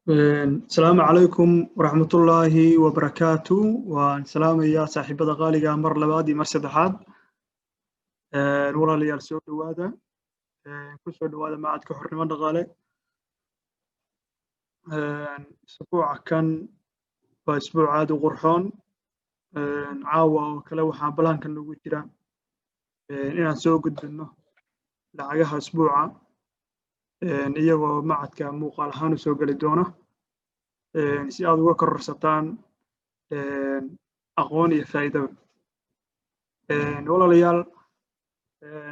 السلام عليكم ورحمة الله وبركاته والسلام يا صاحب غالية مر لبادي مر سدحات الورا لي السود وهذا كل سود وهذا ما عاد كحر من غالي أسبوع كان وأسبوع عاد وقرحون عاوة وكلا وحا بلان كان نقول جرا إن سوق الدنو لعجها أسبوعا إياه ما عاد كان موقع هانو سوق الدونه si aad uga kororsataan aqoon iyo faa'iido walaalayaal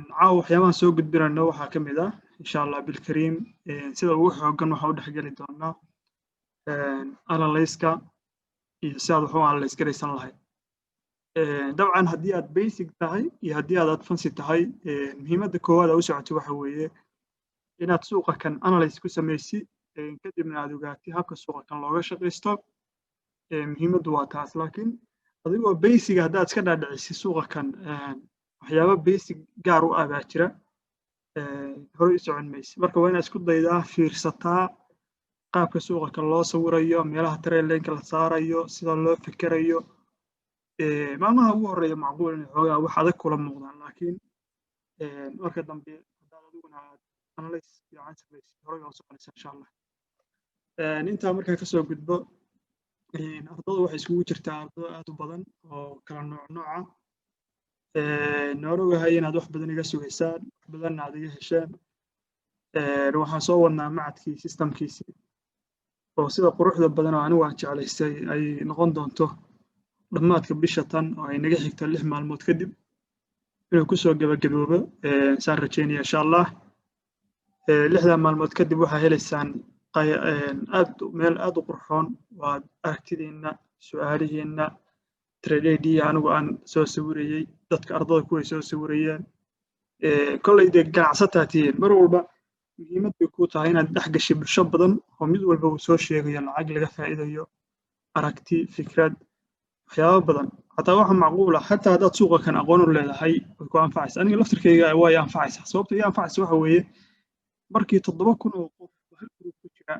caawa waxyaabahan soo gudbinayno waxaa ka mid ah insha allah bilkariim sida ugu xooggan waxaa u dhexgeli doonaa analyska iyo si aad wax u analyse garaysan lahayd dabcan haddii aad basic tahay iyo haddii aad advance tahay muhiimadda koowaad u socotay waxa weeye inaad suuqa kan analyse ku samaysid kadibna aad ogaatay habka suuqa kan looga shaqaysto muhiimaddu waa taas laakiin adigoo basic haddaad iska dhaadhicisay suuqa kan waxyaabo basic gaar u ah baa jira hore u socon maysa marka waa inaad isku daydaa fiirsataa qaabka suuqa kan loo sawirayo meelaha trailinka la saarayo sida loo fikirayo maalmaha ugu horreeya macquul inay xoogaa wax adag kula muuqdaan laakiin marka dambe haddaad adiguna aad analyse fiican samaysid hore u soconaysa insha allah intaa markaa kasoo gudbo ardadu waxay isugu jirtaa ardo aad u badan oo kala nooca noogahay inaad wax badan iga sugaysaan wax badanna aad iga hesheen waxaan soo wadnaa macadkii systemkiisii oo sida quruxda badan oo anigu aan jeclaystay ay noqon doonto dhammaadka bisha tan oo ay naga xigto 6 maalmood kadib inuu kusoo gabagaboobo saan rajeynaya insha allah 6 maalmood kadib waxaa helaysaan meel aad u qurxoon waa aragtidiina su'aalihiina tradeedii anigu aan soo sawirayay dadka ardada kuway soo sawirayeen kolley dee ganacsataa tihiin mar walba muhiimad bay ku tahay inaad dhex gashay bulsho badan oo mid walba uu soo sheegayo lacag laga faa'iidayo aragti fikrad waxyaabo badan hataa waxa macquul ah hataa haddaad suuqa kan aqoon u leedahay way ku anfacaysaa aniga laftirkayga way anfacaysaa sababta ay anfacaysa waxa weeye markii 7,000 oo qof hal group ku jira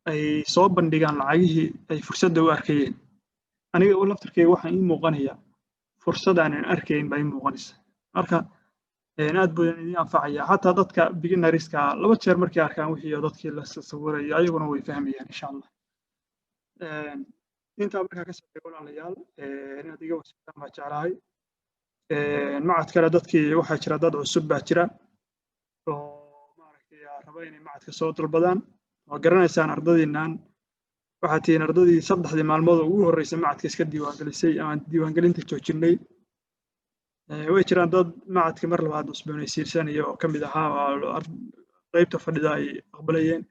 ay soo bandhigaan lacagihii ay fursadda u arkayeen aniga laftirkayga waxaan ii muuqanaya fursad aanan arkayn baa ii muuqanaysa marka aad buu idin anfacaya hataa dadka beginnerska 2 jeer markay arkaan wixii dadkii la sawirayo ayaguna way fahmayaan insha allah inta markaa ka soo walaalayaal inaad iga wasaataan baa jeclahay macad kale dadkii waxaa jira dad cusub baa jira oo maaragtay raba inay macadka soo dalbadaan oo garanaysaan ardadiinaan waxaa tihiin ardadii 3 maalmood ugu horreysay macadka iska diiwaangelisay ama diiwaangelinta joojinay way jiraan dad macadka mar labaad cusboonaysiinsanaya oo ka mid ahaa qaybta fadhida ay aqbalayeen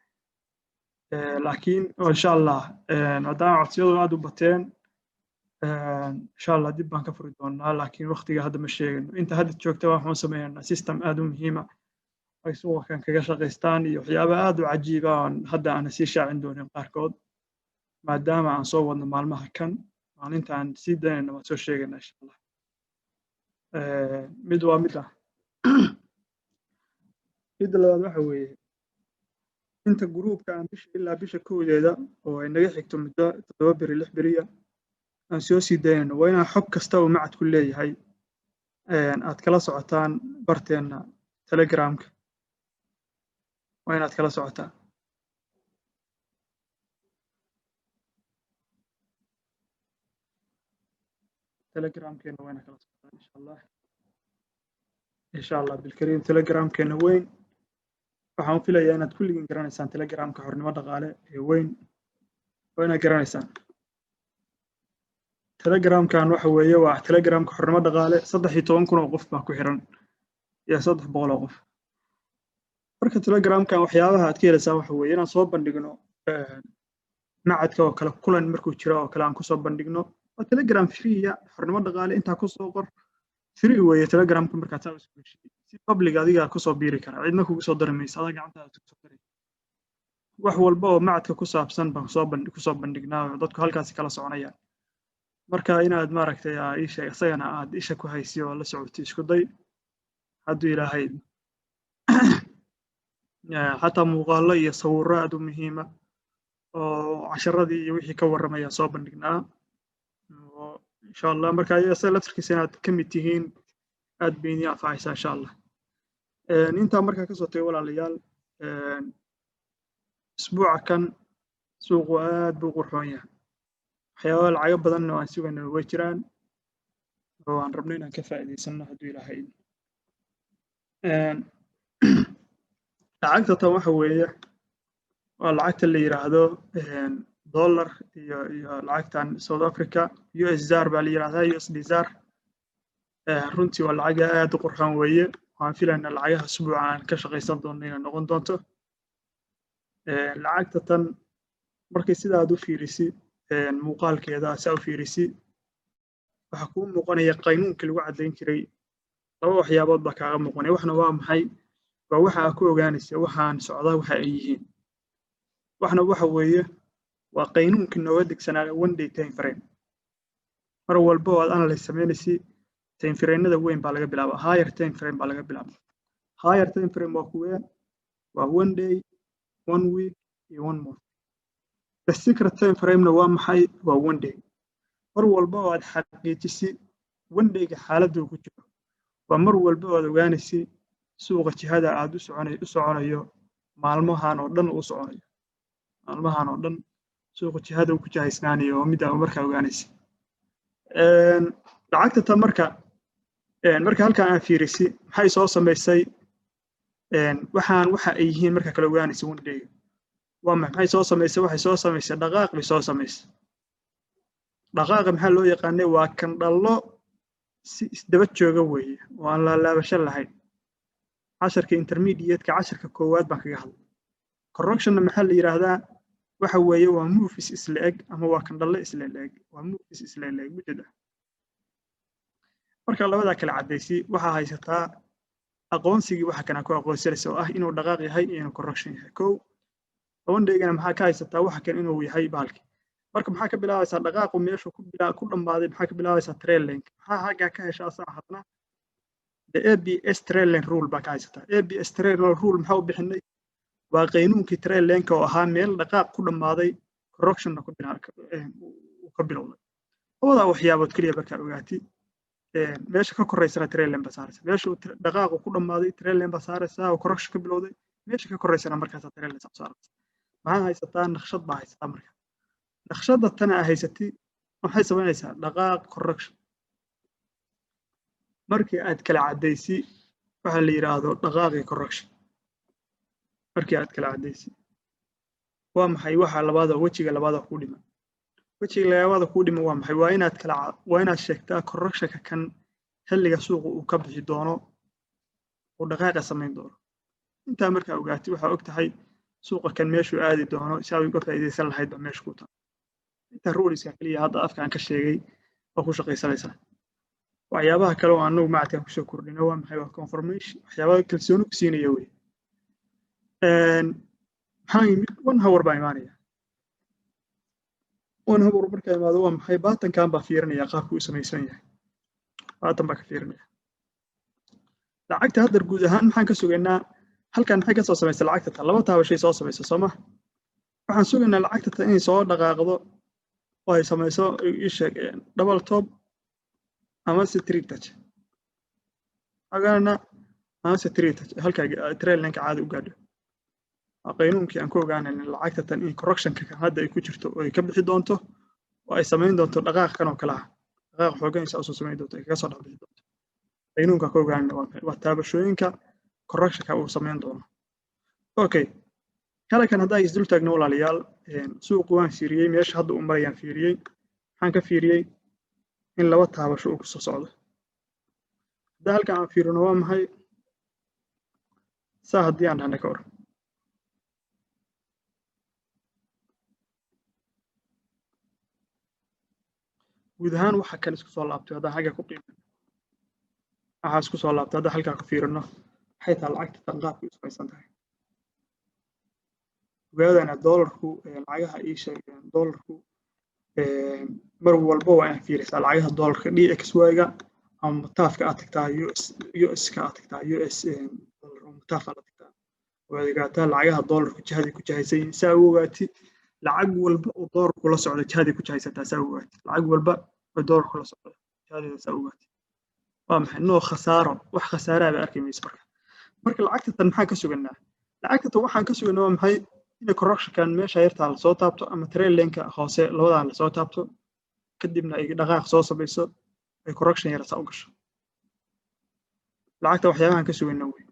laakiin insha allah maadaama codsiyadu aad u bateen insha allah dib baan ka furi doonaa laakiin waqtiga hadda ma sheegano inta hadda joogta waxaan sameeynaa system aad u muhiima ay suuqa kan kaga shaqaystaan iyo waxyaabo aad u cajiib ah hadda aan sii shaacin doonin qaarkood maadaama aan soo wadno maalmaha kan maalinta aan sii daynayno waan soo sheegaynaa insha allah mid waa mid ah mid labaad waxa weeye inta gruupka aan bisha ilaa bisha koodeeda oo ay naga xigto muddo 7 beri 6 beriya aan soo sii daynayno waa inaan xog kasta oo macadku leeyahay aad kala socotaan barteena telegramka waa inaad kala socotaa telegramkeena waa inaad kala socotaa insha allah bilkariim telegramkeena weyn waxaan u filayaa inaad kulligiin garanaysaan telegramka xornimo dhaqaale ee weyn waa inaad garanaysaan telegramkan waxa weeye waa telegramka xornimo dhaqaale 13,000 oo qof baa ku xiran iyo 300 oo qof marka telegramkan waxyaabaha aad ka helaysaa waxa weeye inaan soo bandhigno macadka oo kale kulan markuu jiro oo kale aan ku soo bandhigno waa telegram free xornimo dhaqaale inta ku soo qor free weeye telegramka marka aad isku gashay si public adiga ku soo biiri kara cidna kugu soo darmaysa adiga gacantaada ku soo diray wax walba oo macadka ku saabsan baan ku soo bandhignaa dadku halkaas kala soconayaan marka inaad maaragtay isha isagana aad isha ku haysiyo oo la socotay isku day hadduu ilaahay xataa muuqaallo iyo sawirro aad u muhiima oo casharadii iyo wixii ka warramaya soo bandhignaa insha allah marka ayaga laftirkiisa inaad ka mid tihiin aad bay idin anfacaysaa insha allah intaa markaa ka soo tagay walaalayaal isbuuca kan suuqu aad buu qurxoon yahay waxyaaba lacago badanna aan sugayna way jiraan oo aan rabno inaan ka faa'iidaysano hadduu ilaahay lacagta tan waxa weeye waa lacagta la yiraahdo dollar iyo lacagtan South Africa US ZAR baa la yiraahdaa USD ZAR runtii waa lacag aad u qurxoon weeye waxaan filaynaa lacagaha isbuuca aan ka shaqaysan doono inay noqon doonto lacagta tan markay sida aad u fiirisi muuqaalkeeda saa u fiirisi waxa kuu muuqanaya qaynuunka lagu cadayn jiray laba waxyaabood baa kaaga muuqanaya waxna waa maxay waa waxa aad ku ogaanaysa waxaan socdaa waxa ay yihiin waxna waxa weeye waa qaynuunka nooga degsanaa one day time frame mar walba oo aad analyze samaynaysi time frame-nada weyn baa laga bilaabaa higher time frame baa laga bilaabaa higher time frame waa kuwee waa one day one week iyo one month the secret time frame-na waa maxay waa one day mar walba oo aad xaqiijisi one day-ga xaaladdu ku jiro waa mar walba oo aad ogaanaysi suuqa jihada aad u soconayo maalmahan oo dhan u soconayo maalmahan oo dhan suuqa jihada uu ku jahaysnaanayo oo mid aad markaa ogaanaysi lacagta tan marka halkan aan fiirisi maxay soo samaysay waxa ay yihiin marka kala ogaanaysa one day waa maxay soo samaysay waxay soo samaysay dhaqaaq bay soo samaysay dhaqaaqa maxaa loo yaqaanay waa kan dhallo si isdaba jooga weeye oo aan la laabasho lahayn casharka intermediate-ka casharka koowaad baan kaga hadlay correction maxaa la yiraahdaa waxa weeye waa moves isla eg ama waa kan dhallo isla eg waa moves isla eg mujada marka labada kala cadaysi waxa haysataa aqoonsigii waxa kana ku aqoonsanaysa oo ah inuu dhaqaaq yahay iyo inuu correction yahay koow one day-gana maxaa ka haysataa waxa kan inuu yahay baalki marka maxaa ka bilaabaysaa dhaqaaqu meesha ku dhamaaday maxaa ka bilaabaysaa trail link maxaa haga ka heshaa saacadna the ABS trail link rule baa ka haysataa ABS trail rule maxaa u bixinay waa qaynuunkii trail link oo ahaa meel dhaqaaq ku dhamaaday correction ku ka bilowday labada waxyaabood kaliya markaa ogaatay meesha ka koreysana trail link baa saaraysa meesha dhaqaaqu ku dhamaaday trail link baa saaraysa oo correction ka bilowday meesha ka koreysana markaas trail link saaraysa maxaa haysataa naqshad baa haysataa marka naqshadda tan ay haysatay waxay sameynaysaa dhaqaaq correction markii aad kala cadaysi waxa la yiraahdo dhaqaaq iyo correction markii aad kala cadaysi waa maxay waxa labaada wajiga labaada ku dhima wajiga labaada ku dhima waa maxay waa inaad sheegtaa correction-ka kan xilliga suuqa uu ka bixi doono oo dhaqaaqa sameyn doono inta markaa ogaatay waxa og tahay suuqa kan meeshu aadi doono si ay uga faa'iideysan lahayd ba meesha ku taal inta rules-ka kaliya hadda afkaan ka sheegay oo ku shaqaysanaysa waxyaabaha kale oo aanu macadkan ku soo kordhino waa maxay waa confirmation waxyaabaha kalsooni ku siinaya way maxaa yimid one hour baa imaanaya one hour markaa imaado waa maxay baatankan baa fiirinaya qaabku u samaysan yahay baatan baa ka fiirinaya lacagta hadda guud ahaan maxaan ka sugaynaa halkan maxay ka soo samaysay lacagta tan laba taabashay soo samaysay Soomaa waxaan sugaynaa lacagta tan inay soo dhaqaaqdo oo ay samayso isheeg double top ama street touch agana ama street touch halka trail link caadi u gaadho qaynuunkii aan ku ogaanayna lacagta tan in correctionka kan hadda ay ku jirto oo ay ka bixi doonto oo ay samayn doonto dhaqaaq kan oo kale ah dhaqaaq xooganaysa oo soo samayn doonto ay kaga soo dhex bixi doonto qaynuunka ku ogaanayna waa taabashooyinka correctionka uu samayn doono okay kala kan hadda isdul taagno walaalayaal suuqu waan fiiriyay meesha hadda uu marayaan fiiriyay waxaan ka fiiriyay in laba taabasho uu ku soo socdo hadda halkan aan fiirino waa maxay saa haddii aan dhahna ka hor guud ahaan waxa kan isku soo laabtay hadda xagga ku qiimeeyo waxa isku soo laabtay hadda halka ku fiirino waxay tahay lacagta tan qaabka isku haysan tahay ogaadana doolarku lacagaha ii sheegeen doolarku mar walba waa in fiirisaa lacagaha doolarka DXY-ga ama mataafka aad tagtaa US ka aad tagtaa US doolar oo mataaf aad tagtaa waa ogaataa lacagaha doolarku jihadii ku jihaysan saa u ogaati lacag walba oo doolarku la socdo jihadii ku jihaysataa saa u ogaati lacag walba oo doolarku la socdo jihadii saa u ogaati waa maxay noo khasaaro wax khasaaraha ba arkay mayso marka lacagta tan maxaa ka suganaa lacagta tan waxaan ka suganaa waa maxay in correctionkan meesha yarta la soo taabto ama trend line-ka hoose labadan la soo taabto kadibna ay dhaqaaq soo samayso ay correction yar saa u gasho lacagta waxyaabahan ka suganaa way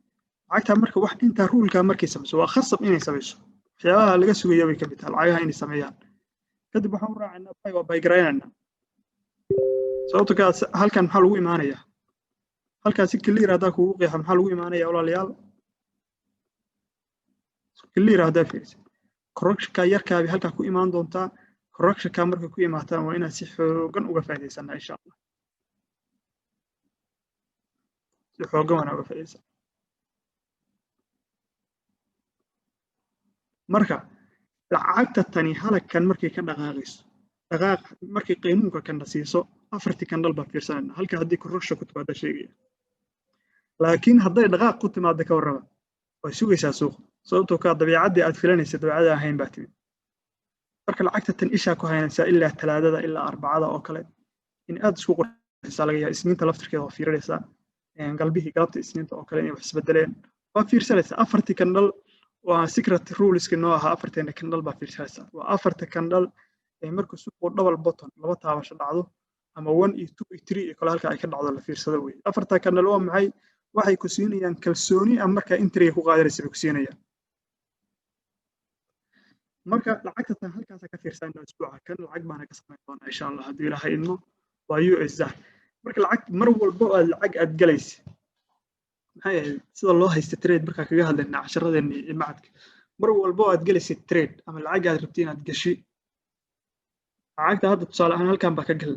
lacagta marka wax inta rule-ka markay samayso waa khasab inay samayso waxyaabaha laga sugayo way ka mid tahay lacagaha inay sameeyaan kadib waxaan u raacaynaa bay garaynayna sababtoo ka halkan maxaa lagu imaanayaa halkan si clear hadaa kugu qeexa maxaa lagu imaanayaa walaalayaal clear hadaa fiiriso correctionka yarkaabi halka ku imaan doontaa correctionka markay ku imaataan waa inaad si xoogan uga faa'iideysanaa insha Allah si xoogan wana uga faa'iideysan marka lacagta tani halkan markay ka dhaqaaqayso dhaqaaq markay qiimuhu ka nasiiso afartii candle baa fiirsanayna halka haddii correction ku timaado sheegaya laakiin hadday dhaqaaq ku timaado ka warraba way sugaysaa suuq sababtoo ka dabiicadii aad filanaysa dabiicada ahayn baa timid marka lacagta tan isha ku haynaysa ilaa talaadada ilaa arbacada oo kale in aad isku qoraysaa laga yaabaa isniinta laftirkeeda oo fiirinaysa galbihii galabta isniinta oo kale inay wax isbedeleen waa fiirsanaysa afartii candle waa secret ruleska noo ahaa afarteena candle baa fiirsanaysa waa afarta candle marka suuqu double bottom laba taabasho dhacdo ama 1 iyo 2 iyo 3 iyo kala halka ay ka dhacdo la fiirsado way afarta candle waa maxay waxay ku siinayaan kalsooni ama marka entry ku qaadanaysa ku siinayaan marka lacagta tan halkaas ka fiirsanayna isbuuca kan lacag baan ka sameyn doonaa insha Allah hadii Ilaahay idmo waa US marka lacag mar walba oo lacag aad galayso maxay sida loo haysto trade marka kaga hadlaynaa casharadeenna ee macadka mar walba oo aad galayso trade ama lacag aad rabtiin aad gashi lacagta hadda tusaale ahaan halkan baa ka gal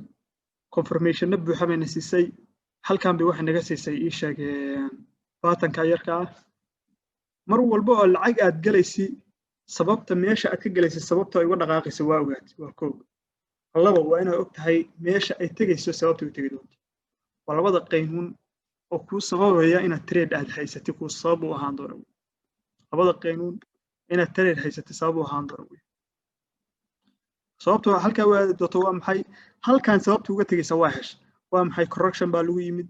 confirmation buuxa bayna siisay halkan bay waxa naga siisay ii sheegeen baatanka yarka ah mar walba oo lacag aad galaysi sababta meesha aad ka galayso sababta ay uga dhaqaaqayso waa ogaad waa koob laba waa inaad og tahay meesha ay tagayso sababta ay tagay doonto waa labada qaynuun oo ku sababaya inaad trade aad haysatay ku sabab u ahaan doono labada qaynuun inaad trade haysatay sabab u ahaan doono sababta halka waa doonto waa maxay halkan sababta uga tagaysa waa hesh waa maxay correction baa lagu yimid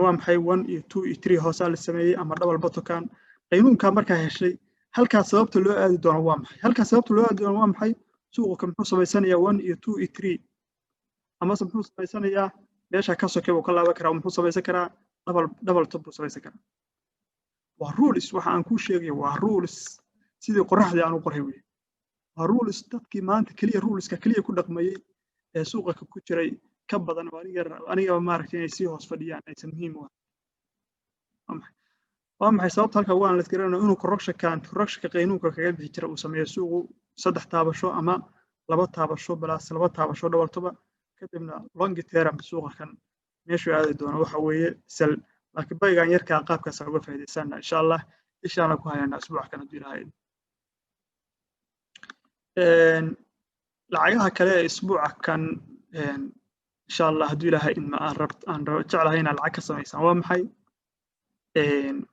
waa maxay 1 iyo 2 iyo 3 hoos la sameeyay ama double bottom qaynuunka marka heshay halka sababta loo aadi doono waa maxay halka sababta loo aadi doono waa maxay suuqu ka muxuu sameysanayaa 1 iyo 2 iyo 3 ama muxuu sameysanayaa meesha ka sokeeyo ka laaban karaa muxuu sameysan karaa double top sameysan karaa waa rules waxa aan ku sheegay waa rules sidii qoraxda aan u qoray weey waa rules dadkii maanta kaliya ruleska kaliya ku dhaqmayay ee suuqa ku jiray ka badan oo aniga maaragtay inay si hoos fadhiyaan aysan muhiim u ahayn waa maxay sababta halka waan la isgaranayo inuu correctionka qaynuunka kaga bixi jira uu sameeyo suuqu saddex taabasho ama laba taabasho balaas laba taabasho double toba kadibna long term suuqa kan meesha aadi doono waxa weeye sal laakiin baygan yarka qaabkaas uga faa'iideysana insha Allah ishaana ku hayna isbuuc kan hadii Ilaahay lacagaha kale isbuuca kan insha Allah hadii Ilaahay in ma aan jeclahay in lacag ka sameeysan waa maxay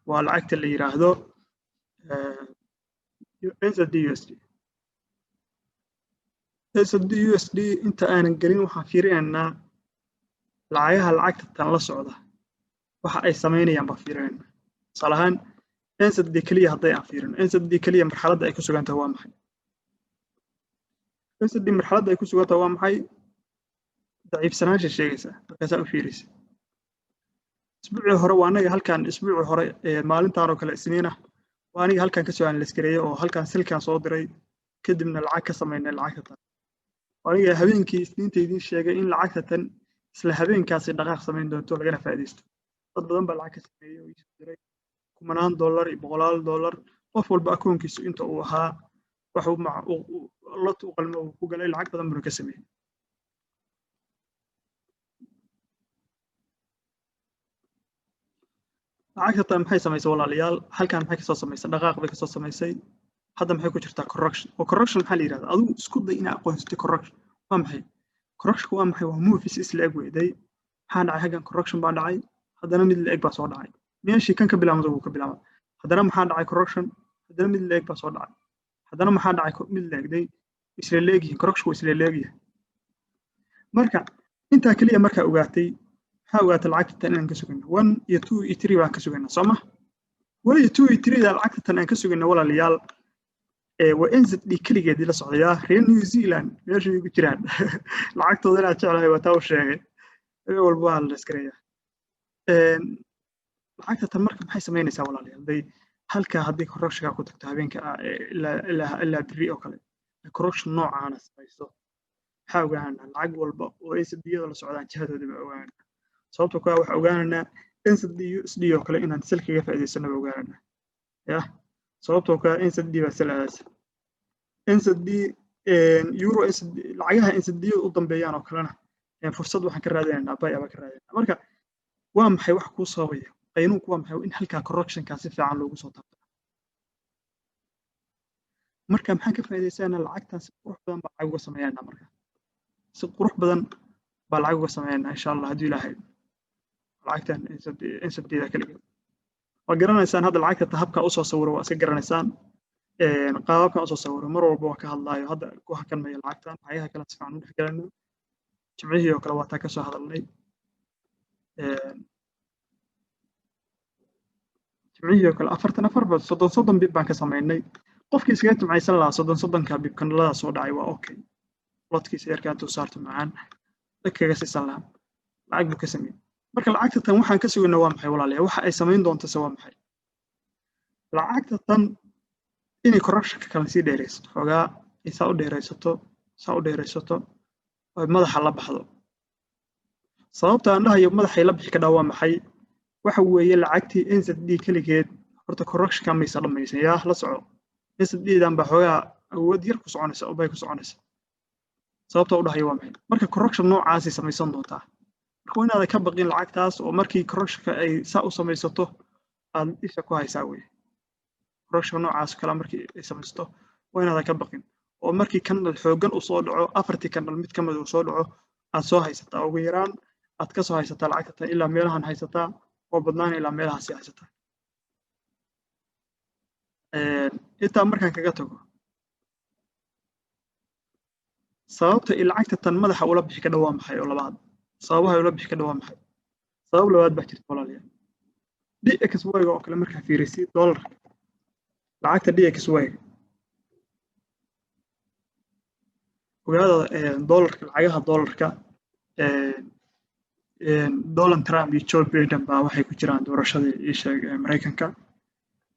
waa lacagta la yiraahdo USD inta aanan gelin waxaan fiirinaynaa lacagta tan la socda waxa ay sameynayaan ba fiirinaynaa salahan NZD kaliya hadday aan fiirino NZD kaliya marxaladda ay ku sugan tahay waa maxay NZD marxaladda ay ku sugan tahay waa maxay daciifsanaansha sheegaysa markaasaa u fiirisa isbuucii hore waa anaga halkan isbuucii hore maalintaan oo kale isniina waa aniga halkan ka soo analyse oo halkan silkan soo diray kadibna lacag ka sameynay lacagta aniga habeenkii isniinta idin sheegay in lacagta tan isla habeenkaasi dhaqaaq sameyn doonto lagana faa'iideysto dad badan baa lacag ka sameeyay oo isu diray kumanaan dollar iyo boqolaal dollar qof walba akoonkiisu inta uu ahaa wax uu lot u qalmo uu ku galay lacag badan buu ka sameeyay lacagta tan maxay samaysay walaalayaal halkan maxay ka soo samaysay dhaqaaq bay ka soo samaysay hadda maxay ku jirtaa correction oo correction maxaa la yiraahdaa adigu isku day inaad aqoonsatay correction waa maxay correction waa maxay waa movies isla eg weeday maxaa dhacay hagan correction baa dhacay haddana mid la eg baa soo dhacay meeshii kan ka bilaabmada uu ka bilaabay haddana maxaa dhacay correction haddana mid la eg baa soo dhacay haddana maxaa dhacay mid la egday isla leegyihiin correction waa isla leegyahay marka intaa kaliya markaa ogaatay maxaa ogaatay lacagta tan inaan ka sugayno 1 iyo 2 iyo 3 baan ka sugaynaa soo ma wali 2 iyo 3 da lacagta tan aan ka sugayno walaalayaal waa NZD kaligeedii la socdayaa reer New Zealand meesha ay ku jiraan lacagtooda inaad jeclahay waa taa u sheegay walba waa la iskareeyaa lacagta tan marka maxay samaynaysaa walaalayaal day halka haddii correction ku tagto habeenka ilaa biri oo kale correction noocaana samayso waxaa ogaanaa lacag walba oo NZD-yada la socdaan jihadooda ba ogaanaa sababtoo kale waxa ogaanaa NZD USD oo kale inaan silkiga faa'iideysano ba ogaanaa yaa sababtoo kale NZD baa salaasa NZD euro NZD lacagaha NZD u dambeeyaan oo kalena fursad waxaan ka raadinaynaa bay aba ka raadinaynaa marka waa maxay wax ku sababaya qaynuunku waa maxay in halka correction ka si fiican loogu soo taabto marka maxaan ka faa'iideysanaa lacagtaas qurux badan baa lacag uga sameeynaa marka si qurux badan baa lacag uga sameeynaa insha Allah haddii Ilaahay lacagtan NZD da kaliya waa garanaysaan hadda lacagta habka u soo sawiro waa iska garanaysaan qaababka u soo sawiro mar walba waa ka hadlaayo hadda ku hakan maya lacagtan ayaha kala si fiican u dhexgalano jimcihii oo kale waa taa ka soo hadalnay jimcihii oo kale 44 bib baan ka sameynay qofkii iskaga jimcaysan lahaa 30 bib kan la soo dhacay waa okay lotkiisa yarkaan tuu saarto macaan dadkaga siisan lahaa lacag buu ka sameeyay marka lacagta tan waxaan ka sugaynaa waa maxay walaalayaal waxa ay sameyn doonto waa maxay lacagta tan inay correction kala sii dheeraysato xogaa isa u dheeraysato oo madaxa la baxdo sababta aan dhahayo madaxa la bixi ka dhaw waa maxay waxa weeye lacagtii NZD kaligeed horta correction ka maysa dhamaysan yaa la soco NZD dan ba xogaa awood yar ku soconaysa oo bay ku soconaysa sababta u dhahayo waa maxay marka correction noocaas ay samaysan doontaa marka inaad ka baqin lacagtaas oo markii correction ay saa u samaysato aad isha ku haysaa weeye correction noocaas kala markii ay samaysto waa inaad ka baqin oo markii kan xoogan u soo dhaco afartii kan mid ka mid uu soo dhaco aad soo haysataa ugu yaraan aad ka soo haysataa lacagta ilaa meelahan haysataa oo badnaan ilaa meelahaas haysataa inta markaan kaga tago sababta lacagta tan madaxa ula bixi ka dhawaa maxay oo labaad sababaha ula bixi ka dhawaa maxay sabab labaad baa jirta walaalayaal DXY oo kale markaa fiirisay dollar lacagta DXY ogaada dollarka lacagaha dollarka Donald Trump iyo Joe Biden baa waxay ku jiraan doorashadii ee Mareykanka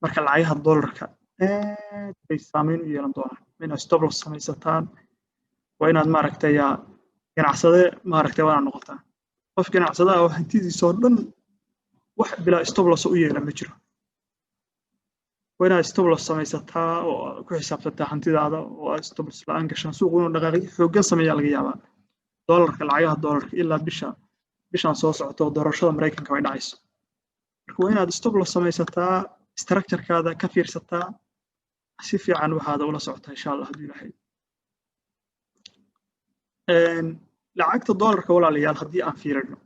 marka lacagaha dollarka ay saameyn u yeelan doonaan inaad stop loss samaysataan waa inaad maaragtay ganacsade maaragtay waa noqotaa qof ganacsada oo hantidiisa oo dhan wax bilaa stop loss u yeelan ma jiro waa inaad stop loss samaysataa oo ku xisaabtataa hantidaada oo aad stop loss la'aan gashaan suuqu inuu dhaqaaqyo xooggan sameeyaa laga yaabaa dollarka lacagaha dollarka ilaa bishan soo socoto doorashada Mareykanka way dhacayso marka waa inaad stop loss samaysataa structure-kaada ka fiirsataa si fiican waxaad ula socotaa insha Allah haddii Ilaahay lacagta dollarka walaalayaal haddii aan fiirino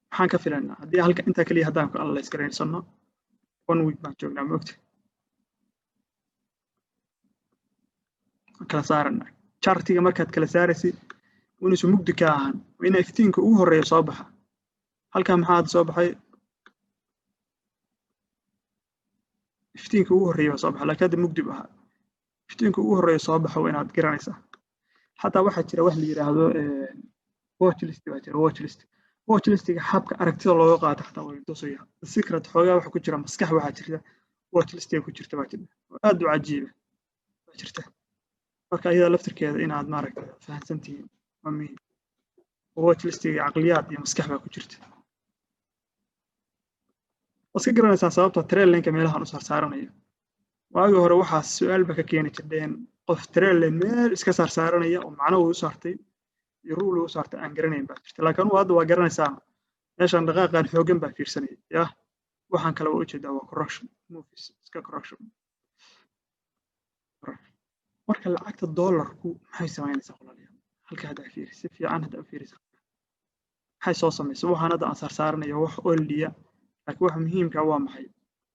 maxaan ka filanaa haddii halka inta kaliya haddaan ku alla iskaraysano 1 week baan joognaa moogta kala saarana chartiga markaad kala saaraysid inuu mugdi ka ahaan in iftiinka ugu horeeyo soo baxa halka maxaa soo baxay iftiinka ugu horreeya soo baxa laakiin hadda mugdi buu ahaa iftiinka ugu horreeya soo baxa waa inaad garanaysaa xataa waxaa jira wax la yiraahdo watchlist baa jira watchlistiga habka aragtida looga qaato xataa waa tusaya secret xoogaa waxa ku jira maskax waxaa jirta watchlistiga ku jirta baa jirta aad u cajiib baa jirta marka iyada laftirkeeda inaad maaragtay fahansantihiin waa muhiim watchlistiga caqliyaad iyo maskax baa ku jirta waska garanaysaa sababta trail linka meelahan u saaranaya waagi hore waxaa su'aalba ka keeni jirdeen qof trail lane meel iska saaranaya oo macno uu saartay iyo rule uu saartay aan garanayn baa jirta laakiin hadda waa garanaysaa meeshan dhaqaaqan xoogan baa fiirsanaya yaa waxaan kale u jeedaa waa correction movies iska correction marka lacagta dollarku maxay samaynaysaa qolaliyaal halka hadda fiiris si fiican hadda fiiris maxay soo samaysaa waxaan hadda aan saaranayo wax ooliya laakiin waxa muhiimka waa maxay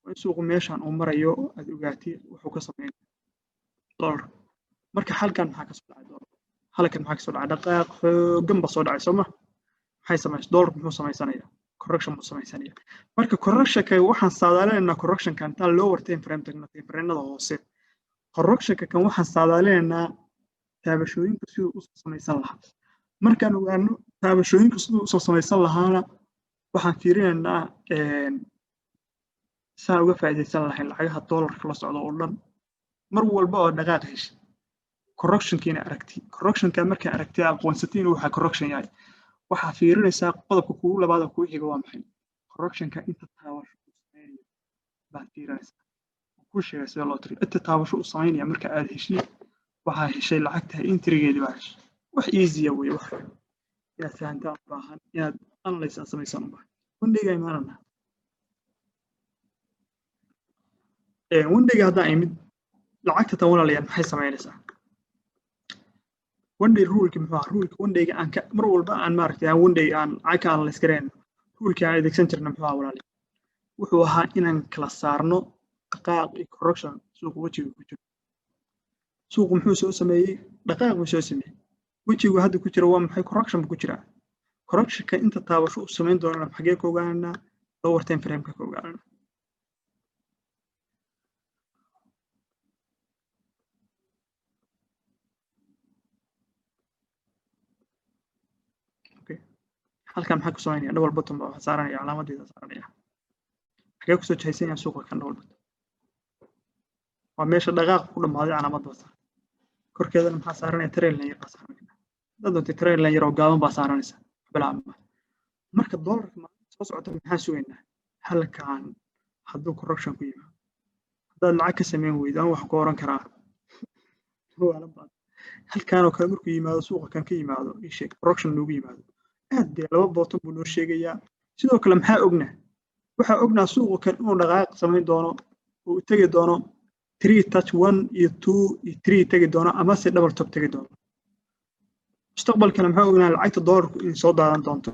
waa suuqu meeshan uu marayo aad ogaatay wuxuu ka sameeyay dollar marka halkan maxaa ka soo dhacay dollar halkan maxaa ka soo dhacay dhaqaaq xoogan ba soo dhacay Soomaa maxay samaysay dollar muxuu samaysanaya correction muxuu samaysanaya marka correction ka waxaan saadaaleenna correction kan tan lower time frame time frame-nada hoose correction kan waxaan saadaaleenna taabashooyinka sidoo u samaysan lahaa markaan ogaano taabashooyinka sidoo u samaysan lahaana waxaan fiirinaynaa saa uga faa'iideysan lahayn lacagaha dollarka la socdo oo dhan mar walba oo dhaqaaq heshay correctionkiina aragti correctionka markaa aragtay aqoonsatiin waxa correction yahay waxa fiirinaysaa qodobka kugu labaad oo ku xiga waa maxay correctionka inta taabasho uu sameeyo baa fiirinaysaa ku sheegay sida loo tiri inta taabasho uu sameeyo marka aad heshay waxa heshay lacagta intrigeedi baa heshay wax easy ah way wax inaad fahantaan baahan inaad analysis samaysan baahan wandhiga imaanana wandhiga hadda imid lacagta tan walaalayaal maxay sameynaysaa wandhi rule muxuu rule wandhiga aan ka mar walba aan maaragtay wandhiga aan aka aan la iskareen rule-ka aan adeegsan jirna muxuu walaalayaal wuxuu ahaa inaan kala saarno dhaqaaq iyo correction suuq wajiga ku jiro suuq muxuu soo sameeyay dhaqaaq uu soo sameeyay wajigu hadda ku jira waa maxay correction ku jira correction ka inta taabasho uu sameyn doona xagee ka ogaanaa lower time frame ka ogaanaa halkan maxaa ku sameynaya double bottom baa saaranaya calaamadeeda saaranaya xagee ku soo jahaysan suuqa kan double bottom waa meesha dhaqaaq ku dhamaaday calaamadda saaran korkeedana maxaa saaranaya trail layer baa saaranaya dadonta trail layer oo gaaban baa saaranaysa bilaabma marka dollarka ma soo socdo maxaa sugeynaa halkan hadduu correction ku yimaado haddaad lacag ka sameyn weydo wax ku oran karaa halkan oo kale markuu yimaado suuqa kan ka yimaado ii sheeg correction loogu yimaado aad laba bottom buu noo sheegayaa sidoo kale maxaa ognaa waxa ognaa suuqa kan inuu dhaqaaq sameyn doono uu tagi doono 3 touch 1 iyo 2 iyo 3 tagi doono ama si double top tagi doono mustaqbalkana maxaa ognaa lacagta dollarku in soo daadan doonto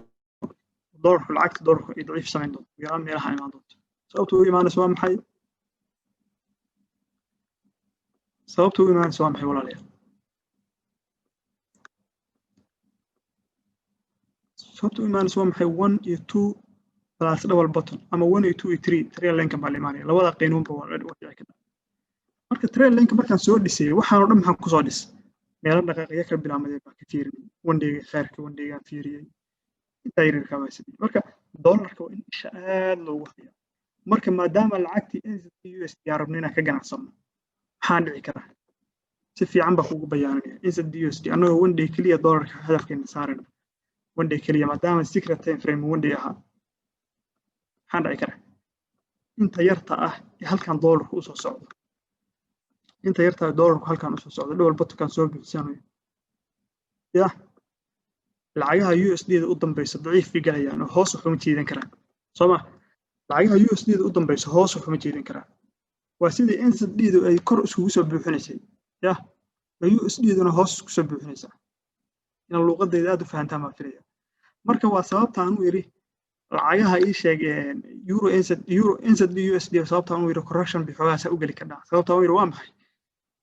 lacagta dollarku ay daciif sameyn doonto yaraan meelaha imaan doonto sababta uu imaanayso waa maxay walaalayaal sababta uu imaanayso waa maxay 1 iyo 2 plus double bottom ama 1 iyo 2 iyo 3 trail linka baa imaanaya labada qiinuunba waa dhici karta marka trail linka markaan soo dhisay waxaan oo dhan maxaan ku soo dhis meelo dhaqaaqyo ka bilaabmay baa ka fiirin wandhiga khayrka wandhiga fiiriyay inta yar ka waasay marka dollarka waa in isha aad loogu hayo marka maadaama lacagtii NZD/USD arabnina ka ganacsano maxaa dhici kara si fiican baa kugu bayaanaya NZD/USD anagoo wandhiga kaliya dollarka hadafkeena saaran wandhiga kaliya maadaama secret time frame wandhiga ahaa maxaa dhici kara inta yarta ah ee halkan dollarku u soo socdo inta yarta dollarku halkan u soo socdo double bottom kan soo buuxsanayo ya lacagaha USD-da u dambayso daciif fi galayaan oo hoos u xuma jeedin karaan Soomaa lacagaha USD-da u dambayso hoos u xuma jeedin karaan waa sidii NZD-du ay kor isugu soo buuxinaysay ya USD-duna hoos isku soo buuxinaysa in luqadeeda aad u fahantaan ma filaya marka waa sababta aan u yiri lacagaha ii sheegeen euro NZD/USD sababta aan u yiri correction bi xogaasa u gali karnaa sababta aan u yiri waa maxay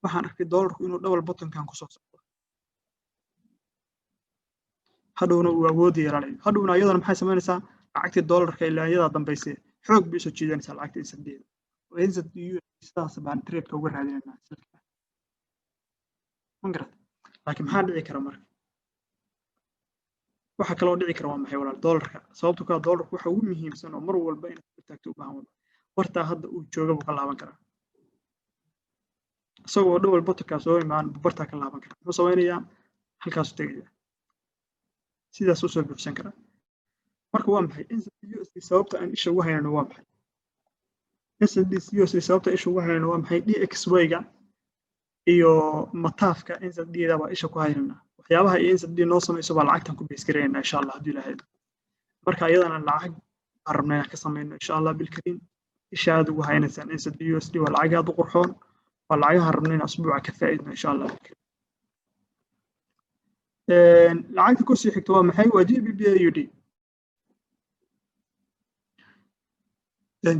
waxaan arkay dollarku inuu double bottom kan ku soo socdo hadhowna uu awood yeelanayo hadhowna iyadana maxay sameynaysaa lacagta dollarka ilaa iyada dambaysay xoog bay soo jiidanaysaa lacagta NZD NZU sidaas baan trade-ka uga raadinaynaa silka ma garata laakiin maxaa dhici kara marka waxa kaloo dhici kara waa maxay walaal doolarka sababtoo ka doolarku waxa ugu muhiimsan oo mar walba inaad ku taagto u baahan wartaa hadda uu jooga buu ka laaban karaa isagoo dhowr botoka soo imaan barta ka laaban kara wuxuu samaynayaa halkaas u tagaya sidaas u soo buuxsan kara marka waa maxay NZUSD sababta aan isha ugu haynano waa maxay NZUSD sababta isha ugu haynano waa maxay DXY-ga iyo mataafka NZD-da baa isha ku haynana waxyaabaha iyo NZD noo samayso baa lacagtan ku bees gareynaa insha Allah haddii ilaahay marka iyadana lacag aan rabnaa inaan ka samayno insha Allah bilkariin isha aad ugu haynaysaan NZUSD waa lacag aad u qurxoon waa lacagaha rabnaa inaan usbuuca ka faa'iidno insha Allah lacagta ku sii xigta waa maxay waa GBP/AUD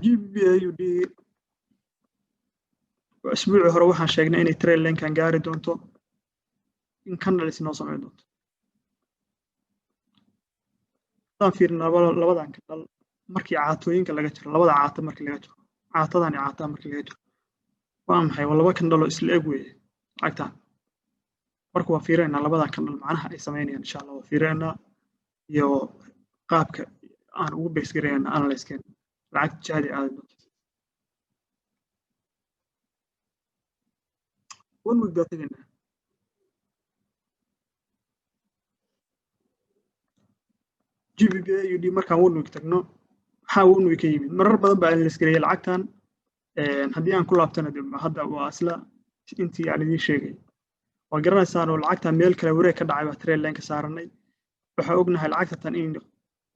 GBP/AUD اسبوعي hore waxaan sheegnay inay trade line-kan gaari doonto in candles noo sameyn doonto taan fiirnaa labadan candle markii caatooyinka laga jiro labada caata markii laga jiro caatadan iyo caatadan markii laga jiro waa maxay waa laba candle oo isla eg weeye lacagtan marka waa fiirinaa labada candle macnaha ay sameynayaan insha Allah waa fiirinaa iyo qaabka aan ugu base gareeyna analyse-kan lacag jaadi aad doonto one week baa tegaynaa GBP/AUD markaan one week tagno maxaa one week ka yimid marar badan baa analyse gareeyay lacagtan haddii aan ku laabtana hadda waa isla intii aan idiin sheegay waa garanaysaan oo lacagtan meel kale wareeg ka dhacay baa trade line ka saaranay waxaa ognahay lacagtan in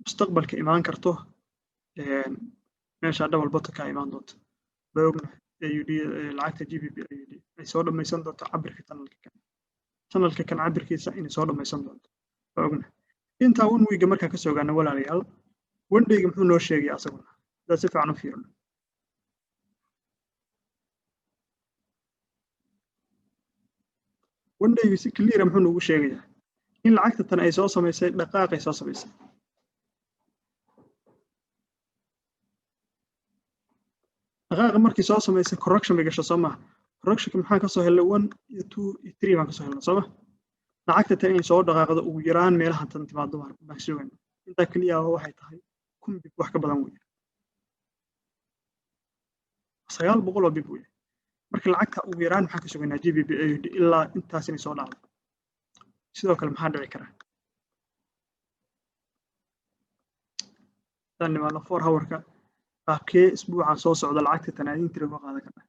mustaqbalka imaan karto meesha double bottom ka imaan doonto baa ognahay AUD lacagta GBP/AUD ay soo dhamaysan doonto cabirka channelka kan cabirkiisa inay soo dhamaysan doonto baa ognahay inta one week markaa ka soo gaana walaalayaal one day muxuu noo sheegay asaguna sidaas si fiican u fiirino one day si clear muxuu noogu sheegayaa in lacagta tan ay soo samaysay dhaqaaq ay soo samaysay dhaqaaqa markii soo samaysay correction bay gasho soo maaha correctionka maxaan ka soo helnay 1 iyo 2 iyo 3 baan ka soo helnay soo maaha lacagta tan inay soo dhaqaaqdo ugu yaraan meelaha tan timaado baan sugan inta kaliya waxay tahay kumbib wax ka badan weeye 900 oo bib weeye marka lacagta ugu yaraan maxaan ka sugaynaa GBP/AUD ilaa intaas inay soo dhacdo sidoo kale maxaa dhici kara tan nimaano 4 hour-ka qaabkee isbuuca soo socda lacagta tan aad intii uga qaadan kartaa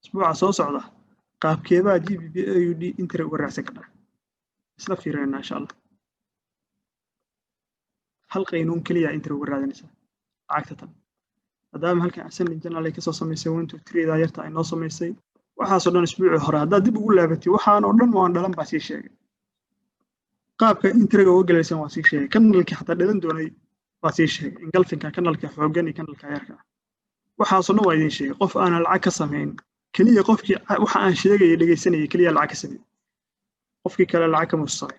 isbuuca soo socda qaabkeebaa GBP/AUD intii uga raacsan kartaa isla fiirinayna insha Allah hal qaynuun kaliya intii uga raadinaysa lacagta tan maadaama halkan ascending channel ay ka soo samaysay 1 2 3 da yarta ay noo samaysay waxaas oo dhan isbuuci hore haddaad dib ugu laabatay waxaan oo dhan waan dhalan baa sii sheegay qaabka intriga uga galaysan waa sii sheegay kanalkii xataa dhalan doonay waa sii sheegay engulfinka kanalka xooggan iyo kanalka yarka waxaas oo dhan waa idin sheegay qof aan lacag ka sameyn kaliya qofkii waxa aan sheegay dhageysanayay kaliya lacag ka sameey qofkii kale lacag ka muusay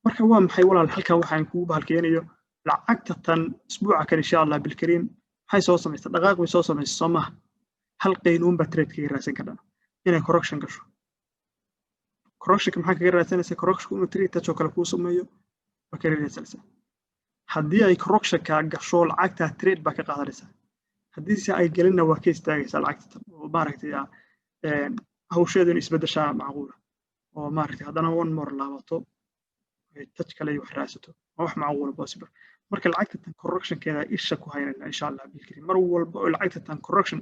marka waa maxay walaal halka waxaan kugu bahalkeenayo lacagta tan isbuuca kale insha Allah bilkariim waxay soo samaysay dhaqaaq way soo samaysay Soomaa hal qaynuun ba trade-ka raadsan kartaa inay correction gasho correction maxaa kaga raadsanaysaa correction inuu trade touch oo kale ku sameeyo waa ka raadsanaysaa haddii ay correction ka gasho lacagta trade ba ka qaadanaysaa haddii si ay galina waa ka istaagaysaa lacagta oo maaragtay hawsheedu isbedeshaa macquul oo maaragtay haddana one more laabato ay touch kale wax raadsato wax macquul possible marka lacagta tan correction keeda isha ku haynayna insha Allah bilkariim mar walba oo lacagta tan correction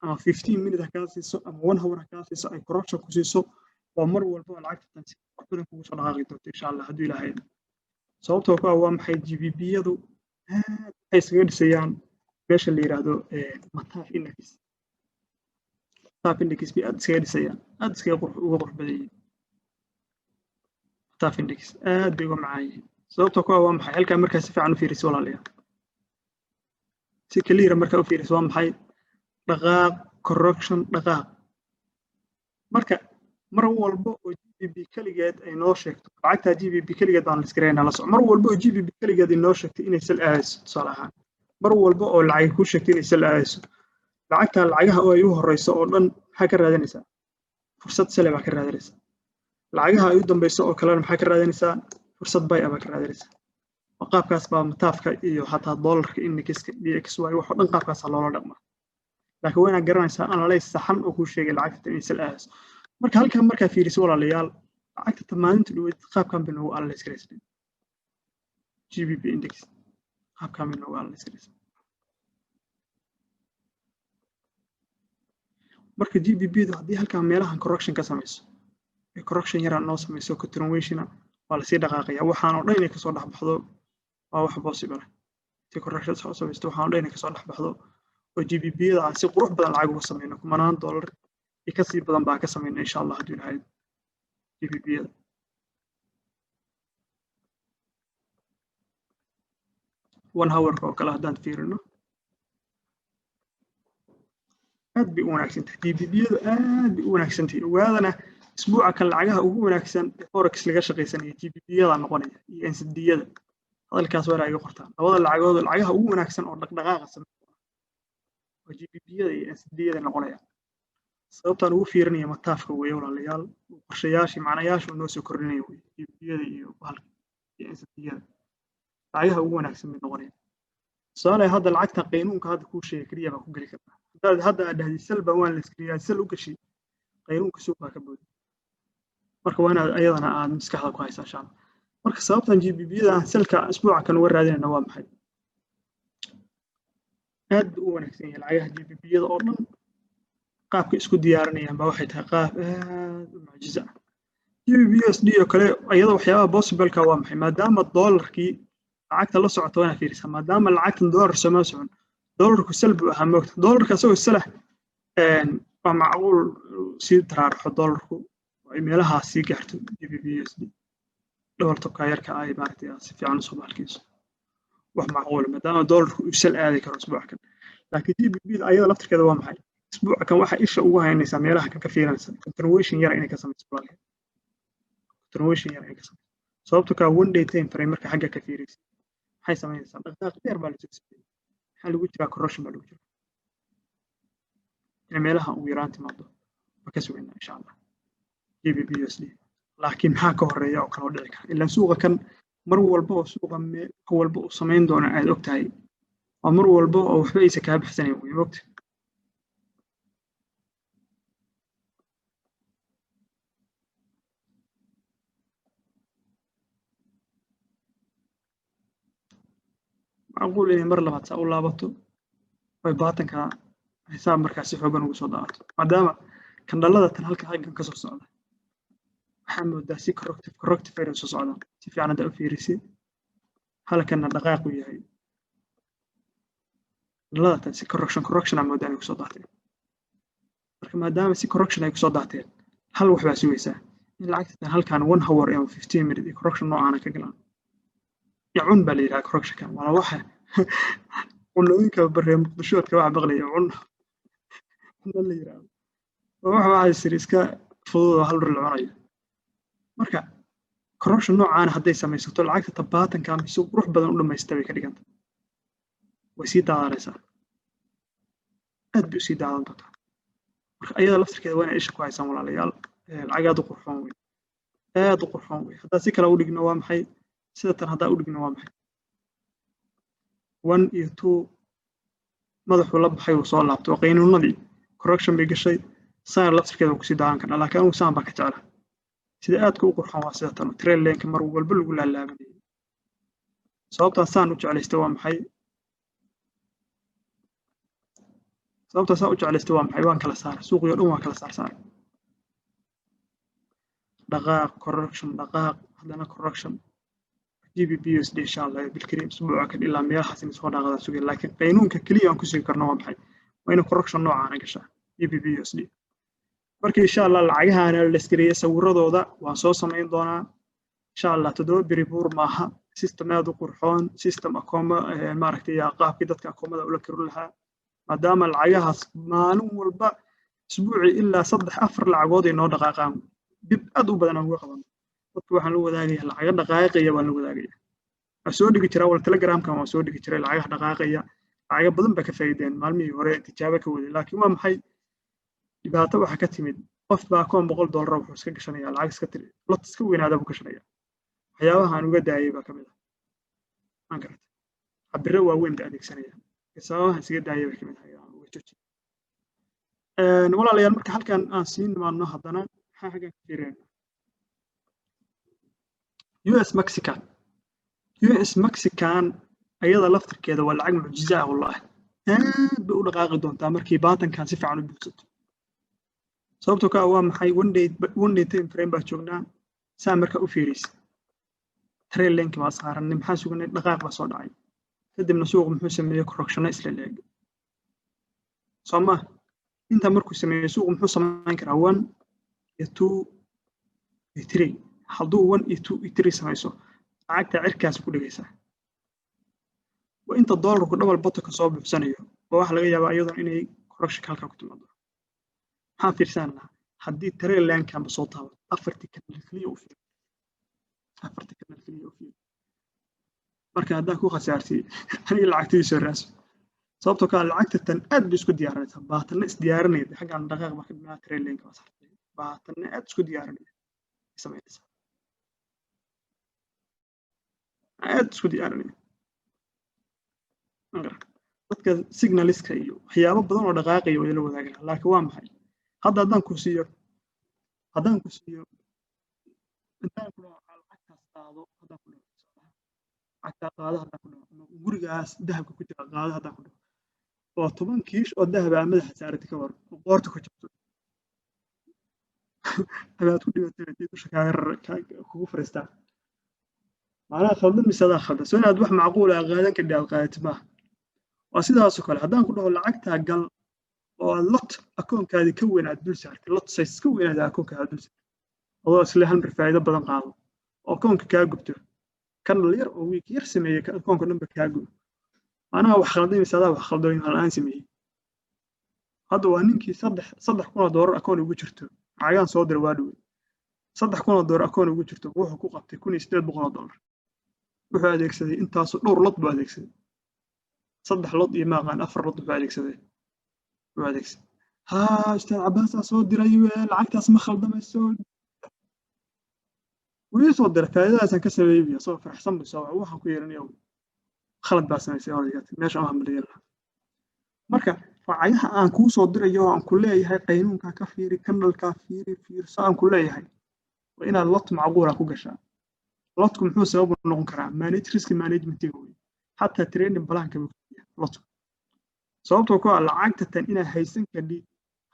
ama 15 minutes ka siiso ama 1 hour ka siiso ay correction ku siiso waa mar walba oo lacagta tan si badan kugu soo dhaqaaqi doonto insha Allah haddii Ilaahay sababtoo ah waa maxay GBP-yadu ay isaga dhisayaan meesha la yiraahdo mataaf index mataaf index bi aad isaga dhisayaan aad iskaga uga qurux badan yihiin mataaf index aad bay uga macaan yihiin sababtoo ah waa maxay halka markaa si fiican u fiiriso walaalayaal si clear markaa u fiiriso waa maxay dhaqaaq correction dhaqaaq marka mar walba oo GBP kaligeed ay noo sheegto lacagta GBP kaligeed aan la iskreeyna la soo mar walba oo GBP kaligeed ay noo sheegto inay sal aas salahan mar walba oo lacag ku sheegtinaysa laayso lacagta lacagaha oo ay u horeyso oo dhan maxaa ka raadinaysaa fursad sale baa ka raadinaysaa lacagaha ay u dambayso oo kalena maxaa ka raadinaysaa fursad bay aba ka raadinaysaa qaabkaas baa mataafka iyo xataa dollarka indexka DXY wax oo dhan qaabkaas loola dhaqmaa laakiin waa inaad garanaysaa analysis saxan oo ku sheegay lacagta inay laayso marka halkan markaa fiiriso walaalayaal lacagta maalinta dhaweyd qaabkan bay noogu analysis gareysay GBP index qaabkan bay noogu analysis gareysay marka GBP-da haddii halkan meelahan correction ka samayso ee correction yar noo samayso continuation waa la sii dhaqaaqaya waxaan oo dhan inay kasoo dhaxbaxdo waa wax possible si correction soo samaysto waxaan oo dhan inay kasoo dhaxbaxdo oo GBP-da aan si qurux badan lacag uga samayno kumanaan dollar iyo ka sii badan baa ka samayna insha Allah haddii ilaahay GBP-da 1 hour oo kala hadaan fiirino aad bay u wanaagsan tahay GBP-du aad bay u wanaagsan tahay ogaadana isbuuca kan lacagaha ugu wanaagsan forex laga shaqeysanayo GBP-yada noqonaya iyo NZD-yada hadalkaas waa ay qortaan labada lacagood lacagaha ugu wanaagsan oo dhaqdhaqaaqa sameeyo oo GBP-yada iyo NZD-yada noqonaya sababtaan ugu fiirinaya mataafka weeye walaalayaal qorshayaashii macnayaashu noo soo kordhinayo GBP-yada iyo bahalka iyo NZD-yada lacagaha ugu wanaagsan mid noqonaya su'aalaha hadda lacagta qaynuunka hadda ku sheegay kaliya baa ku gali kartaa hadda dhahdii salba waan la iskriyaa sal u gashay qaynuunka suuqa ka bood marka waa inaad ayadana aad maskaxda ku haysaa shaan marka sababtan GBP-da salka isbuuca kan uga raadinayna waa maxay aad u wanaagsan yahay lacagaha GBP-yada oo dhan qaabka isku diyaarinayaan baa waxay tahay qaab aad u mucjiso ah GBP-USD oo kale ayada waxyaabaha possible-ka waa maxay maadaama dollarkii lacagta la socoto waa fiirisa maadaama lacagtan dollar sama socon dollarku salbu aha moogta dollarka asagoo salax waa macquul si taraarxo dollarku ay meelaha sii gaarto GBP-USD dollar tobka yarka ay maartay si fiican u soo baalkiiso wax macquul maadaama dollarku uu sal aadi karo isbuuc kan laakiin GBP-da ayada laftirkeeda waa maxay isbuuc kan waxa isha ugu haynaysaa meelaha kan ka fiirinaysa continuation yar inay ka samayso continuation yar inay ka samayso sababtoo ka one day time frame marka xagga ka fiiraysa waxay samaynaysaa dhaqdhaqaaq dheer baa la joogsaday waxaa lagu jiraa correction baa lagu jiraa in meelaha ugu yaraan timaado ma ka sugayna insha Allah GBP-USD laakiin maxaa ka horeeya oo kala dhici kara ilaa suuqa kan mar walba oo suuqa walba uu samayn doono aad ogtahay waa mar walba oo waxba aysan ka baxsanayn way ogtahay معقول إن مر لبعض سأقول لابطو ويباتن كحساب مركزي حوجن وصداعات مادام كان الله ده هلك حاجة كسر صعدة محمد ده سي كوركتيف فيرن صعدة في عنا ده فيرسي هلا كان دقائق وياي الله ده سي كوركشن عم وداني وصداعتين لكن مادام سي كوركشن هيك صداعتين هل وحبا سويسه العكس هل كان 1 hour أو 15 minute كوركشن نوعنا كجلان يعون بالي كوركشن كان ولا واحد ولوينك بريم بشوت كواحد بغلي يعون اللي يرى واحد يصير إسكا فضول هل العناية مركا كوركشن نوعنا هدي سميسته العكس طباتن كان بيسوق روح بدن ولا ما يستوي كده وسيد على رأسه أدب وسيد على البطل مركا أيضا لفتر كده وين إيش كويس عمل على يال العقاد قرحون هذا قرحون هذا سكر أقول لك نوام حي سيدتن هذا أقول لك نوام حي 1 iyo 2 madaxu la baxay oo soo laabto qaynuunadii correction bay gashay saan laftirkeeda ku sii daan kan laakiin uu saan ba ka jeclaa sida aad ku qurxan waa sida tan trail lane mar walba lagu laalaabanay sababta saan u jeclaystay waa maxay sababta saan u jeclaystay waa maxay waan kala saar suuqiyo dhan waan kala saar dhaqaaq correction dhaqaaq hadana correction GBP-USD إن شاء الله بالكريم أسبوع كده إلا مياه حسين صور هذا سوق لكن قانون ككلية أنكسر كرنا بحي وين كوركشن نوع عنا كشة GBP-USD بركي إن شاء الله العيها أنا الإسكرية سورة ضوضاء وصوص مين دونا إن شاء الله تدور بريبور معها سيستم هذا قرحون سيستم أقوم الماركتية قاب كده كأقوم هذا أقول لها ما دام العيها مالهم والباء أسبوعي إلا صدح أفر العقود إنه دقائق بيبقى بدنا نوقفهم waxaan loo wadaagayaa lacag dhaqaaqaya waan loo wadaagayaa soo dhigi jiraa wal telegram kan waa soo dhigi jiray lacag dhaqaaqaya lacaga badan ba ka faa'iideen maalmihii hore tijaabo ka waday laakiin waa maxay dhibaato waxa ka timid qof baa $100 wuxuu iska gashanaya lacag iska tiri lot iska weynaada buu gashanaya waxyaabaha aan uga daayay baa ka mid ah aan gartay cabirro waaweyn baa adeegsanaya sababaha iskaga daayay baa ka mid ah uga jooji walaalayaal marka halkan aan sii nimaadno haddana maxaa xaggan ka fiirinaynaa US Mexican ayada laftirkeeda waa lacag mucjiso ah wallahi aad bay u dhaqaaqi doontaa markii baatankan si fiican u buuxsato sababtoo ka waa maxay one day time frame baa joognaa saa marka u fiiriysa trail link baa saaran maxaa sugnay dhaqaaq baa soo dhacay kadibna suuqu muxuu sameeyay correction isla leeg soma inta markuu sameeyay suuqu muxuu samayn karaa 1 iyo 2 iyo 3 hadduu 1 iyo 2 iyo 3 samayso lacagta cirkaas ku dhigaysa waa inta dollarku double bottom ka soo buuxsanayo oo waxa laga yaabaa iyadoo inay correction halka ku timaado maxaa fiirsanaa haddii trail line-kan soo taabo afartii kanal kaliya u fiir marka haddaa ku khasaartay aniga lacagtii soo raas sababtoo ka lacagta tan aad bay isku diyaarinaysaa baatanna is diyaarinaysa xaggan dhaqaaq ma khidmada trail line-ka waa saxday baatanna aad isku diyaarinaysa sameeyaysa aad isku diyaarinaysa dadka signaliska iyo waxyaabo badan oo dhaqaaqaya way la wadaagaan laakiin waa maxay hadda haddaan ku siiyo intaan ku lacagtaas qaado haddaan ku lacagtaa qaado haddaan ku gurigaas dahabka ku jira qaado haddaan ku waa 10 kiish oo dahab ah madaxa saartay ka war qoorta ku jirto abaad ku dhibatay dusha kugu fariistaa macnaha khaldan misadaa khaldan soo inaad wax macquul ah qaadan ka dhaal qaadati maaha waa sidaas oo kale haddaan ku dhaho lacagtaa gal oo lot akoonkaadi ka weyn aad dul saartay lot size ka weyn aad akoonkaada dul saartay oo isla hal mar faa'iido badan qaado oo akoonka ka gubto kan yar oo week yar sameeyay akoonka dhanba ka gubto macnaha wax khaldan misadaa wax khaldan hal aan sameeyay hadda waa ninkii $3,000 akoon ugu jirto cagaan soo diray waa dhow $3,000 akoon ugu jirto wuxuu ku qabtay $1,800 wuxuu adeegsaday intaas dhowr lot buu adeegsaday 3 lot iyo maaqaan 4 lot buu adeegsaday ustaad Cabbaas soo diray lacagtaas ma khaldamayso wuu soo diray faa'iidadaas ka sameeyay soo farxsan buu soo waxaan ku yeelanayaa khalad baa samaysay hawligaas meesha aan hambaliyay marka facayaha aan ku soo dirayo aan ku leeyahay qaynuunka ka fiiri kanalka fiirso aan ku leeyahay waa inaad lot macquul ah ku gashaa lotku muxuu sabab u noqon karaa risk management hatta trading plan-ka lotku sababtoo ku ah lacagta tan inay haysan kadhi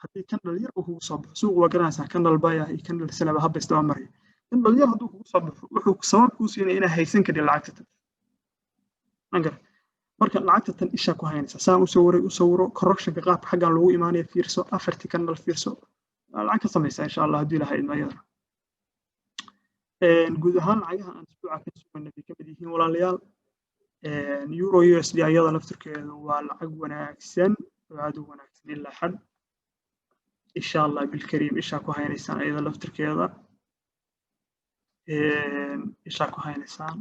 haddii kanal yar uu kugu soo baxo suuq waa garanaysaa kanal baya iyo kanal salaba habba isdaba maray kanal yar hadduu kugu soo baxo wuxuu sabab kuu siinaya inay haysan kadhi lacagta tan angar marka lacagta tan isha ku haynaysa saan u sawiro correctionka qaabka xaggan loogu imaanayo fiirso afartii kanal fiirso lacag ka samaysa insha Allah haddii ilaahay idmayada guud ahaan lacagaha aan isbuuca ka suganay ka mid yihiin walaalayaal euro USD ayada laftirkeedu waa lacag wanaagsan aad u wanaagsan ilaa xad insha Allah bilkariim isha ku haynaysaan ayada laftirkeeda isha ku haynaysaan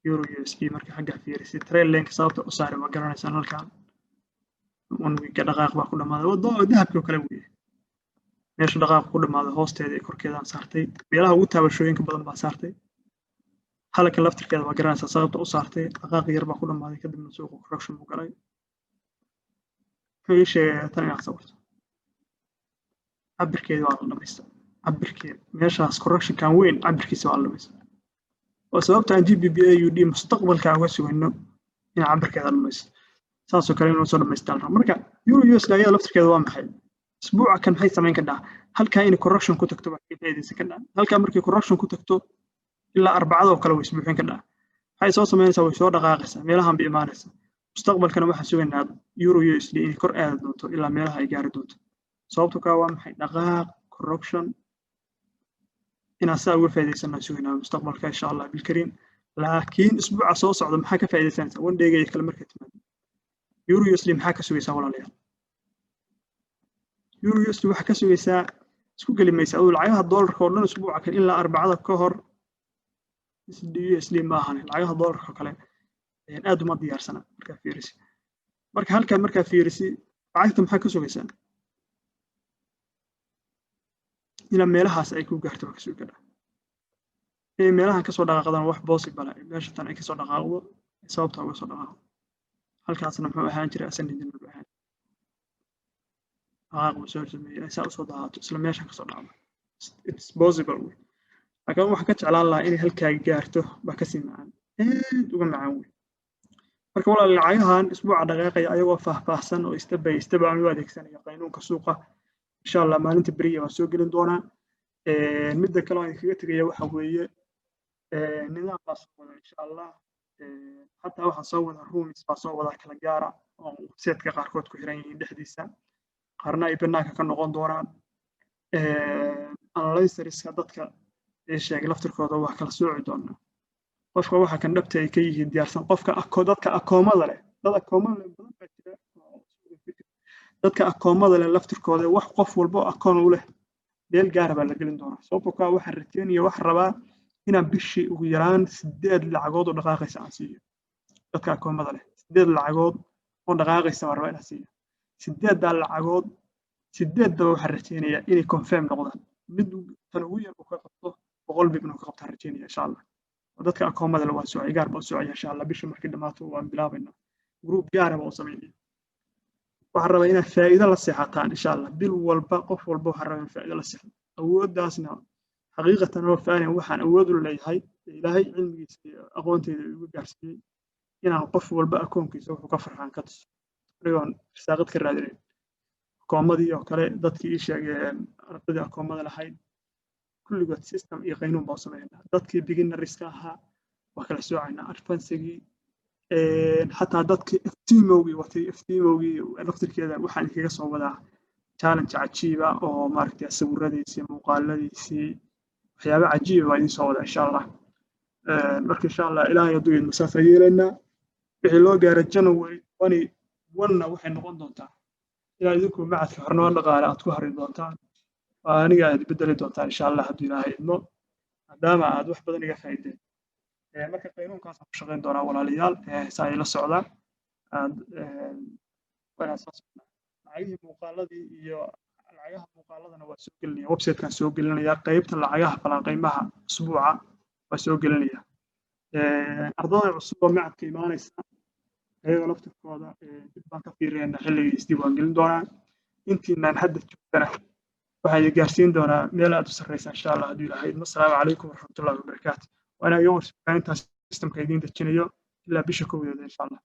euro USD marka xagga fiirisay trail link sababta u saaray ma garanaysaan halkan one week dhaqaaq baa ku dhamaaday wado dahabka kale weeye meesha dhaqaaq ku dhamaaday hoosteeda ee korkeedaan saartay meelaha ugu taabashooyinka badan baa saartay halka laftirkeeda waa garanaysaa sababta u saartay dhaqaaq yar baa ku dhamaaday kadibna suuqa correction buu galay fiishe tan inaad sawirto cabirkeeda waa la dhamaystay cabirkeeda meeshaas correction kan weyn cabirkiisa waa la dhamaystay oo sababta aan GBBA UD mustaqbalka uga sugayno in cabirkeeda la dhamaysto saasoo kale inuu soo dhamaystaan marka euro USD ayada laftirkeeda waa maxay isbuuca kan maxay samayn kartaa halka in correction ku tagto waxay faa'iideysan kartaa halka markii correction ku tagto ilaa arbacada oo kale way isbuuxin kartaa waxay soo sameynaysaa way soo dhaqaaqaysaa meelahan bay imaanaysaa mustaqbalkana waxaan sugaynaa euro USD in kor aad doonto ilaa meelaha ay gaari doonto sababtoo ka waa maxay dhaqaaq correction ina saa uga faa'iideysanaa sugaynaa mustaqbalka insha Allah bilkariim laakiin isbuuca soo socda maxaa ka faa'iideysanaysaa one day kale marka timaado euro USD maxaa ka sugaysaa walaalayaal euro USD waxa ka sugaysaa isku gelimaysa oo lacagaha dollarka oo dhan isbuuca kan ilaa arbacada ka hor USD ma ahan lacagaha dollarka kale aad uma diyaarsana marka fiiris marka halkan markaa fiirisi lacagta maxaa ka sugaysaa ina meelahaas ay ku gaarto waa ka sugi karaa inay meelahan kasoo dhaqaaqdaan wax possible ah meesha tan ay kasoo dhaqaaqdo sababta uga soo dhaqaaqdo halkaasna muxuu ahaan jiray ascending buu ahaan dhaqaaq buu soo sameeyay saa usoo dhaqaaqto isla meeshan kasoo dhaqaaqdo it's possible way laakiin waxaan ka jeclaan lahaa inay halkaa gaarto baa kasii macaan aad uga macaan wey marka walaal lacagahan isbuuca dhaqaaqaya ayagoo faahfaahsan oo step by step aan u adeegsanaya qaynuunka suuqa insha Allah maalinta beriya waan soo gelin doonaa midda kale oo kaga tagaya waxa weeye nidaamkaas wada insha Allah hatta waxaan soo wada rooms baa soo wada kala gaara oo website-ka qaarkood ku xiran yihiin dhexdiisa qarna ay banaanka ka noqon doonaan analysterska dadka ee sheegay laftirkooda wax kala sooci doonaa qofka waxa kan dhabta ay ka yihiin diyaarsan qofka dadka akoomada leh dad akoomada leh badan baa jira dadka akoomada leh laftirkooda wax qof walba akoon u leh meel gaar ah baa la gelin doonaa sababtoo ka waxa rajaynaya wax rabaa inaan bishii ugu yaraan 8 lacagood oo dhaqaaqaysa aan siiyo dadka akoomada leh 8 lacagood oo dhaqaaqaysa waan rabaa inaan siiyo 8 lacagood 8 waxa rajaynaya inay confirm noqdaan mid tan ugu yar oo ka qabto 100 bib inuu ka qabto rajaynaya insha Allah dadka akoomada leh waa soo gaar baa soo insha Allah bishii markii dhamaato waan bilaabaynaa group gaar ah oo sameeyay waxaan rabaa inaad faa'iido la seexataan insha Allah bil walba qof walba waxaan rabaa faa'iido la seexato awooddaasna xaqiiqatan oo faa'iido waxaan awood u leeyahay ilaahay cilmigiisa iyo aqoonteeda igu gaarsiiyay inaan qof walba akoonkiisa wuxuu ka farxaan ka tuso riyoon saaqad ka raadinay akoomadii oo kale dadkii ii sheegeen ardadii akoomada lahayd kulligood system iyo qaynuun baa sameeynaa dadkii beginnerska ahaa waa kala soocaynaa advancedgii حتى ضدك افتيموي وتي افتيموي نقطة كذا وحن كذا صوبنا challenge عجيبة أو ماركتي السورة دي سي مقالة دي سي حياة عجيبة وين صوبنا إن شاء الله مرك إن شاء الله إلهي يضوي المسافة لنا بحلو جار الجنوي ونا وحين نقدونتا إلى ذكر معك حرنا لقاء أتكهر دونتان وأنا قاعد بدل دونتان إن شاء الله هدي إلهي إنه دام عاد واحد بدني فايدة marka qaynuunkaas ku shaqeyn doonaa walaalayaal saa ay la socdaan lacagihii muuqaaladii iyo lacagaha muuqaaladana waa soo gelinaya website-kan soo gelinaya qaybta lacagaha falanqeymaha usbuuca waa soo gelinaya ardayda cusub oo macadka imaanaysa ayaga laftirkooda dib baan ka fiiriyana xilligii isdiiwaan gelin doonaan intiinaan hadda joogtana waxay gaarsiin doonaa meel aad u sarreysa insha Allah haddii ilaahay assalaamu calaykum waraxmatullaahi wabarakaatu وأنا يوم سبحانه سيستم كيدين تجنيه إلا بشكل إن شاء الله.